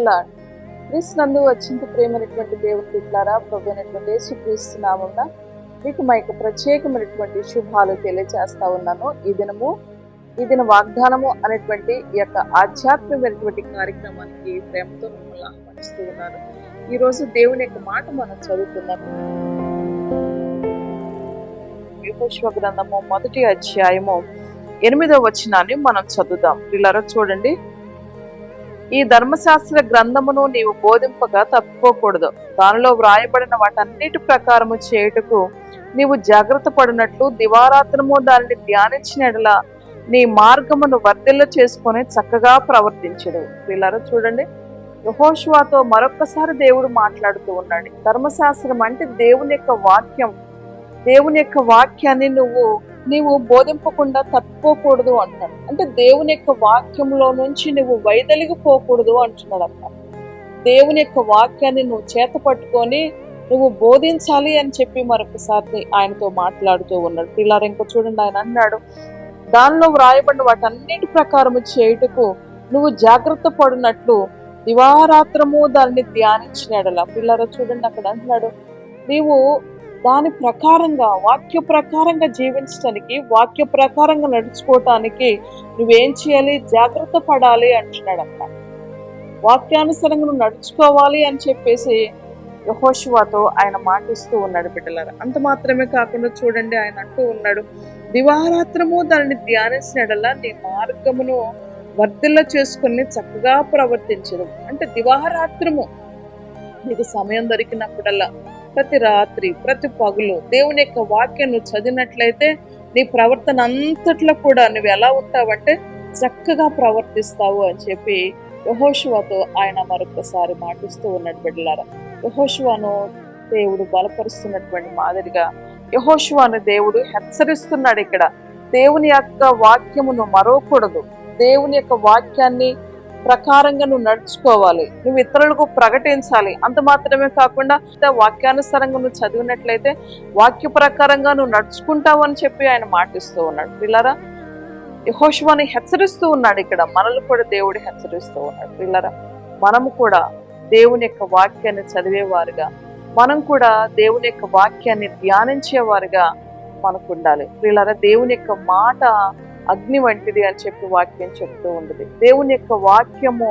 Lord. క్రీస్తునందు అత్యంత ప్రేమైనటువంటి దేవుని బిడ్డలారా, ప్రభువైనటువంటి యేసుక్రీస్తు నామమున మీకు మా యొక్క ప్రత్యేకమైనటువంటి శుభాలు తెలియజేస్తా ఉన్నాను. ఈ దిన వాగ్దానము అనేటువంటి ఈ యొక్క ఆధ్యాత్మికమైనటువంటి కార్యక్రమానికి ప్రేమతో మిమ్మల్ని ఆహ్వానిస్తూ ఉన్నాను. ఈ రోజు దేవుని యొక్క మాట మనం చదువుతున్నాము. యెహోషువ గ్రంథము 1వ అధ్యాయము 8వ వచనాన్ని మనం చదువుదాం. పిల్లరా చూడండి. ఈ ధర్మశాస్త్ర గ్రంథమును నీవు బోధింపగా తప్పుకోకూడదు. దానిలో వ్రాయబడిన వాటన్నిటి ప్రకారము చేయుటకు నీవు జాగ్రత్త పడినట్లు దివారాత్రము దానిని ధ్యానించిన ఎడల నీ మార్గమును వర్ధిల్ల చేసుకొని చక్కగా ప్రవర్తించడు. పిల్లరా చూడండి. యెహోషువతో మరొక్కసారి దేవుడు మాట్లాడుతూ ఉన్నాడు. ధర్మశాస్త్రం అంటే దేవుని యొక్క వాక్యం. దేవుని యొక్క వాక్యాన్ని నీవు బోధింపకుండా తప్పుకోకూడదు అంటున్నాడు. అంటే దేవుని యొక్క వాక్యంలో నుంచి నువ్వు వైదొలిగిపోకూడదు అంటున్నాడు అన్నమాట. దేవుని యొక్క వాక్యాన్ని నువ్వు చేత పట్టుకొని నువ్వు బోధించాలి అని చెప్పి మరొకసారి ఆయనతో మాట్లాడుతూ ఉన్నాడు. పిల్లలు ఇంకా చూడండి, ఆయన అన్నాడు, దానిలో వ్రాయబడిన వాటన్నిటి ప్రకారము చేయుటకు నువ్వు జాగ్రత్త పడినట్లు దివారాత్రము దాన్ని ధ్యానించినాడలా. పిల్లలు చూడండి, అక్కడ అంటున్నాడు, నీవు దాని ప్రకారంగా వాక్య ప్రకారంగా జీవించడానికి, వాక్య ప్రకారంగా నడుచుకోవటానికి నువ్వేం చేయాలి? జాగ్రత్త పడాలి అంటున్నాడు అన్నమాట. వాక్యానుసారంగా నువ్వు నడుచుకోవాలి అని చెప్పేసి యెహోషువతో ఆయన మాటిస్తూ ఉన్నాడు బిడ్డలారా. అంత మాత్రమే కాకుండా చూడండి, ఆయన అంటూ ఉన్నాడు, దివారాత్రము దానిని ధ్యానించినడల్లా నీ మార్గమును వర్ధిల్ల చేసుకుని చక్కగా ప్రవర్తించడం. అంటే దివారాత్రము నీకు సమయం దొరికినప్పుడల్లా, ప్రతి రాత్రి ప్రతి పగులు దేవుని యొక్క వాక్యం నువ్వు చదివినట్లయితే నీ ప్రవర్తన అంతట్లో కూడా నువ్వు ఎలా ఉంటావంటే చక్కగా ప్రవర్తిస్తావు అని చెప్పి యెహోషువతో ఆయన మరొకసారి మాటిస్తూ ఉన్నాడు బిడ్డలారా. యెహోషువను దేవుడు బలపరుస్తున్నటువంటి మాదిరిగా యెహోషువను దేవుడు హెచ్చరిస్తున్నాడు. ఇక్కడ దేవుని యొక్క వాక్యమును మరవకూడదు. దేవుని యొక్క వాక్యాన్ని ప్రకారంగా నువ్వు నడుచుకోవాలి, నువ్వు ఇతరులకు ప్రకటించాలి. అంత మాత్రమే కాకుండా వాక్యానుసారంగా నువ్వు చదివినట్లయితే వాక్య ప్రకారంగా నువ్వు నడుచుకుంటావు అని చెప్పి ఆయన మాటిస్తూ ఉన్నాడు. పిల్లరా, యెహోషువని హెచ్చరిస్తూ ఉన్నాడు. ఇక్కడ మనల్ని కూడా దేవుడు హెచ్చరిస్తూ ఉన్నాడు. పిల్లరా, మనము కూడా దేవుని యొక్క వాక్యాన్ని చదివేవారుగా, మనం కూడా దేవుని యొక్క వాక్యాన్ని ధ్యానించేవారుగా మనకు ఉండాలి. పిల్లరా, దేవుని యొక్క మాట అగ్ని వంటిది అని చెప్పి వాక్యం చెప్తూ ఉంటుంది. దేవుని యొక్క వాక్యము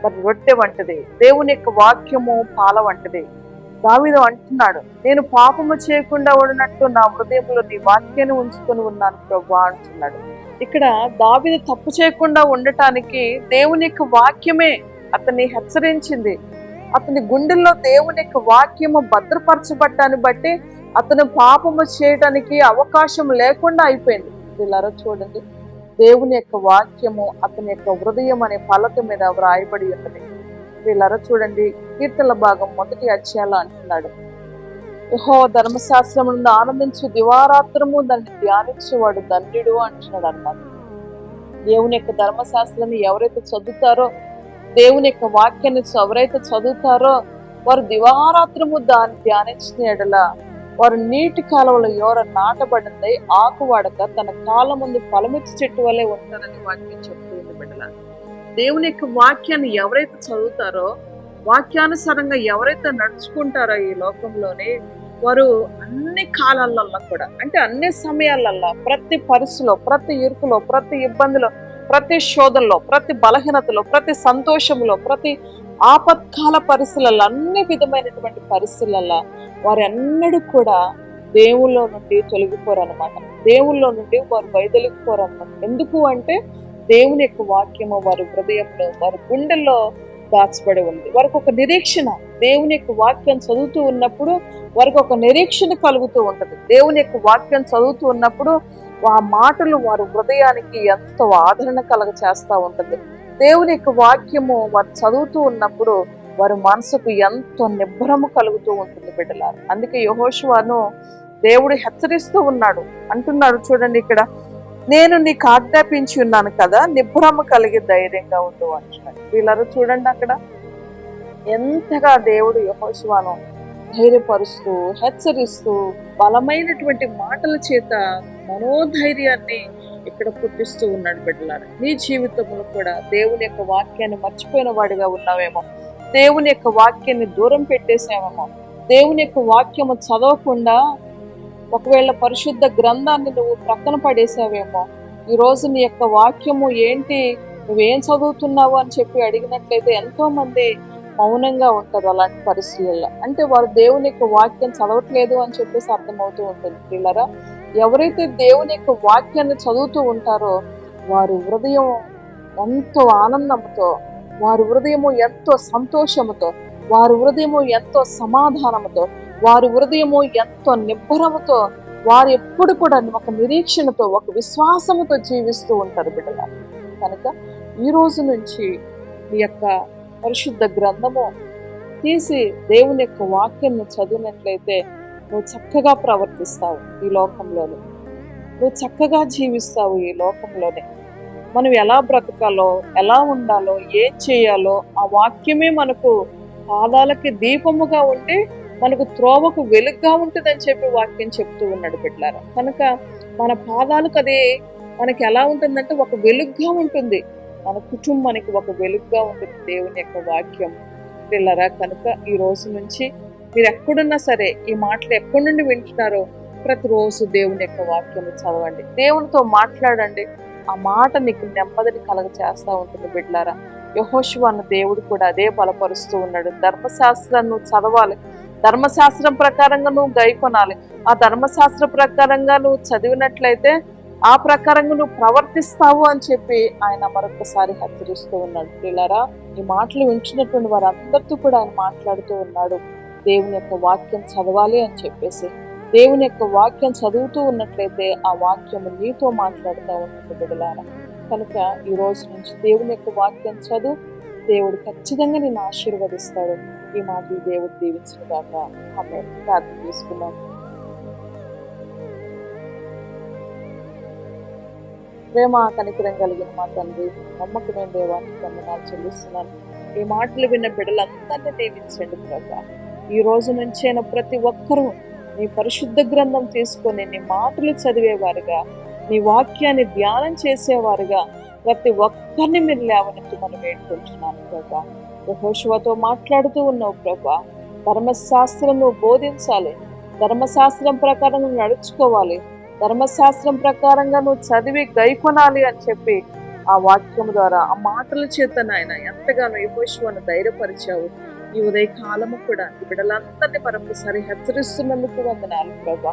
మరి రొట్టె వంటిది, దేవుని యొక్క వాక్యము పాల వంటిది. దావీదు అంటున్నాడు, నేను పాపము చేయకుండా ఉన్నట్టు నా హృదయంలో నీ వాక్యాన్ని ఉంచుకొని ఉన్నాను ప్రభువా అంటున్నాడు. ఇక్కడ దావీదు తప్పు చేయకుండా ఉండటానికి దేవుని యొక్క వాక్యమే అతన్ని హెచ్చరించింది. అతని గుండెల్లో దేవుని యొక్క వాక్యము భద్రపరచబట్టాన్ని బట్టి అతను పాపము చేయడానికి అవకాశం లేకుండా అయిపోయింది. పిల్లరా చూడండి, దేవుని యొక్క వాక్యము అతని యొక్క హృదయం అనే పలక మీద వ్రాయబడి ఉన్నది. పిల్లరా చూడండి, కీర్తనల భాగం 1వ అధ్యాయంలో అంటున్నాడు, యెహోవా ధర్మశాస్త్రము నుండి ఆనందించు, దివారాత్రము దాన్ని ధ్యానించేవాడు ధన్యుడు అంటున్నాడు అన్నమాట. దేవుని యొక్క ధర్మశాస్త్రాన్ని ఎవరైతే చదువుతారో, దేవుని యొక్క వాక్యాన్ని ఎవరైతే చదువుతారో వారు దివారాత్రము దాన్ని ధ్యానించిన ఎడల వారు నీటి కాలువలో ఎవరు నాటబడింది ఆకు వాడక తన కాలం ముందు ఫలమిచ్చి చెట్టు వలె ఉంటారని వాక్యం చెప్తూ ఉంది బిడ్డల. దేవుని యొక్క వాక్యాన్ని ఎవరైతే చదువుతారో, వాక్యానుసారంగా ఎవరైతే నడుచుకుంటారో ఈ లోకంలోనే వారు అన్ని కాలాలల్లో కూడా, అంటే అన్ని సమయాలల్లో, ప్రతి పరిస్థితిలో, ప్రతి ఇరుకులో, ప్రతి ఇబ్బందిలో, ప్రతి శోధనలో, ప్రతి బలహీనతలో, ప్రతి సంతోషంలో, ప్రతి ఆపత్కాల పరిస్థితులలో, అన్ని విధమైనటువంటి పరిస్థితులలో వారు అన్నడూ కూడా దేవుళ్ళలో నుండి తొలగిపోరు అనమాట. దేవుళ్ళలో నుండి వారు వైదొలిగిపోరు అనమాట. ఎందుకు అంటే దేవుని యొక్క వాక్యము వారి హృదయంలో, వారి గుండెల్లో దాచబడి ఉంది. వారికి ఒక నిరీక్షణ, దేవుని యొక్క వాక్యం చదువుతూ ఉన్నప్పుడు వారికి ఒక నిరీక్షణ కలుగుతూ ఉంటుంది. దేవుని యొక్క వాక్యం చదువుతూ ఉన్నప్పుడు ఆ మాటలు వారి హృదయానికి ఎంతో ఆదరణ కలగ చేస్తూ ఉంటుంది. దేవుని యొక్క వాక్యము వారు చదువుతూ ఉన్నప్పుడు వారి మనసుకు ఎంతో నిబ్బరము కలుగుతూ ఉంటుంది బిడ్డలారు. అందుకే యెహోషువను దేవుడు హెచ్చరిస్తూ ఉన్నాడు. అంటున్నాడు చూడండి, ఇక్కడ నేను నీకు ఆజ్ఞాపించి ఉన్నాను కదా, నిబ్బరము కలిగి ధైర్యంగా ఉండు అంటున్నాడు. వీళ్ళరు చూడండి, అక్కడ ఎంతగా దేవుడు యెహోషువను ధైర్యపరుస్తూ, హెచ్చరిస్తూ, బలమైనటువంటి మాటల చేత మనోధైర్యాన్ని ఇక్కడ పుట్టిస్తూ ఉన్నాడు బిడ్డలారా. నీ జీవితంలో కూడా దేవుని యొక్క వాక్యాన్ని మర్చిపోయిన వాడిగా ఉన్నావేమో, దేవుని యొక్క వాక్యాన్ని దూరం పెట్టేసామేమో, దేవుని యొక్క వాక్యము చదవకుండా ఒకవేళ పరిశుద్ధ గ్రంథాన్ని నువ్వు ప్రక్కన పడేసావేమో, ఈరోజు నీ యొక్క వాక్యము ఏంటి, నువ్వేం చదువుతున్నావు అని చెప్పి అడిగినట్లయితే ఎంతో మంది మౌనంగా ఉంటారు అలాంటి పరిస్థితుల్లో. అంటే వారు దేవుని యొక్క వాక్యం చదవట్లేదు అని చెప్పేసి అర్థమవుతూ ఉంటుంది. పిల్లరా, ఎవరైతే దేవుని యొక్క వాక్యాన్ని చదువుతూ ఉంటారో వారి హృదయం ఎంతో ఆనందంతో, వారి హృదయము ఎంతో సంతోషముతో, వారి హృదయము ఎంతో సమాధానముతో, వారి హృదయము ఎంతో నిబ్బరముతో, వారు ఎప్పుడు కూడా ఒక నిరీక్షణతో, ఒక విశ్వాసముతో జీవిస్తూ ఉంటారు బిడ్డలారా. కనుక ఈ రోజు నుంచి నీ యొక్క పరిశుద్ధ గ్రంథము తీసి దేవుని యొక్క వాక్యాన్ని చదివినట్లయితే నువ్వు చక్కగా ప్రవర్తిస్తావు ఈ లోకంలోనే, నువ్వు చక్కగా జీవిస్తావు ఈ లోకంలోనే. మనం ఎలా బ్రతకాలో, ఎలా ఉండాలో, ఏం చేయాలో ఆ వాక్యమే మనకు పాదాలకి దీపముగా ఉండి మనకు త్రోవకు వెలుగుగా ఉంటుందని చెప్పి వాక్యం చెప్తూ ఉన్నాడు బిడ్డలారా. కనుక మన పాదాలకు అది మనకి ఎలా ఉంటుందంటే ఒక వెలుగుగా ఉంటుంది, మన కుటుంబానికి ఒక వెలుగుగా ఉంటుంది దేవుని యొక్క వాక్యం పిల్లరా. కనుక ఈ రోజు నుంచి మీరు ఎక్కడున్నా సరే ఈ మాటలు ఎక్కడి నుండి వింటున్నారో ప్రతిరోజు దేవుని యొక్క వాక్యం చదవండి, దేవునితో మాట్లాడండి. ఆ మాట నీకు నెమ్మదిని కలగ చేస్తూ ఉంటుంది బిడ్డలారా. యెహోషువ అన్న దేవుడు కూడా అదే బలపరుస్తూ ఉన్నాడు. ధర్మశాస్త్రాన్ని నువ్వు చదవాలి, ధర్మశాస్త్రం ప్రకారంగా నువ్వు గైకొనాలి. ఆ ధర్మశాస్త్ర ప్రకారంగా నువ్వు చదివినట్లయితే ఆ ప్రకారంగా నువ్వు ప్రవర్తిస్తావు అని చెప్పి ఆయన మరొకసారి హెచ్చరిస్తూ ఉన్నాడు. పిల్లరా, ఈ మాటలు వింటున్నటువంటి వారందరితో కూడా ఆయన మాట్లాడుతూ ఉన్నాడు, దేవుని యొక్క వాక్యం చదవాలి అని చెప్పేసి. దేవుని యొక్క వాక్యం చదువుతూ ఉన్నట్లయితే ఆ వాక్యము నీతో మాట్లాడుతూ ఉంటుంది బిడ్డలారా. కనుక ఈ రోజు నుంచి దేవుని యొక్క వాక్యం చదువు, దేవుడు ఖచ్చితంగా నిన్ను ఆశీర్వదిస్తాడు. ఈ మాటలు దేవుడు దీవించిన దాక ఆమేన్. ప్రార్థన చేసుకున్నాం. ప్రేమ కనికరం కలిగిన మా తండ్రి, నమ్మకమైన దేవానికి వందనాలు చెల్లిస్తున్నాను. ఈ మాటలు విన్న బిడ్డలందరినీ దీవించండి ప్రభా. ఈ రోజు నుంచైనా ప్రతి ఒక్కరూ నీ పరిశుద్ధ గ్రంథం తీసుకొని నీ మాటలు చదివేవారుగా, నీ వాక్యాన్ని ధ్యానం చేసేవారుగా ప్రతి ఒక్కరిని మీరు లేవనెత్తి మనం వేడుకుంటున్నాను ప్రభా. యెహోషువతో మాట్లాడుతూ ఉన్నావు ప్రభా, ధర్మశాస్త్రం నువ్వు బోధించాలి, ధర్మశాస్త్రం ప్రకారం నువ్వు నడుచుకోవాలి, ధర్మశాస్త్రం ప్రకారంగా నువ్వు చదివి గైకొనాలి అని చెప్పి ఆ వాక్యం ద్వారా, ఆ మాటల చేత నాయన ఎంతగానో యెహోషువను ధైర్యపరిచావు. ఈ ఉదయకాలము కూడా ఈ బిడ్డలందరినీ మరొకసారి హెచ్చరిస్తున్నందుకు వందనాలు ప్రభా.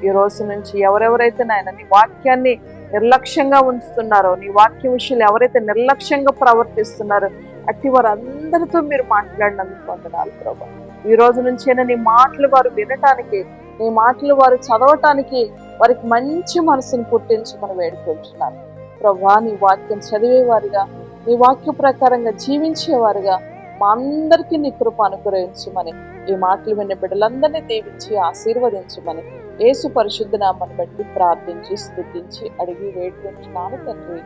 ఈ రోజు నుంచి ఎవరెవరైతే నాయన నీ వాక్యాన్ని నిర్లక్ష్యంగా ఉంచుతున్నారో, నీ వాక్య విషయాలు ఎవరైతే నిర్లక్ష్యంగా ప్రవర్తిస్తున్నారో అట్టి వారందరితో మీరు మాట్లాడినందుకు వందనాలు ప్రభా. ఈ రోజు నుంచైనా నీ మాటలు వారు వినటానికి, నీ మాటలు వారు చదవటానికి వారికి మంచి మనసును పుట్టించమని వేడుకుంటున్నాను ప్రభా. నీ వాక్యం చదివేవారుగా, నీ వాక్య ప్రకారంగా జీవించేవారుగా మా అందరికీ నీ కృప అనుగ్రహించమని, ఈ మాటలు విన్న బిడ్డలందరినీ దీవించి ఆశీర్వదించమని యేసు పరిశుద్ధ నామమును బట్టి ప్రార్థించి స్తుతించి అడిగి వేడుకుంటున్నాను తండ్రి.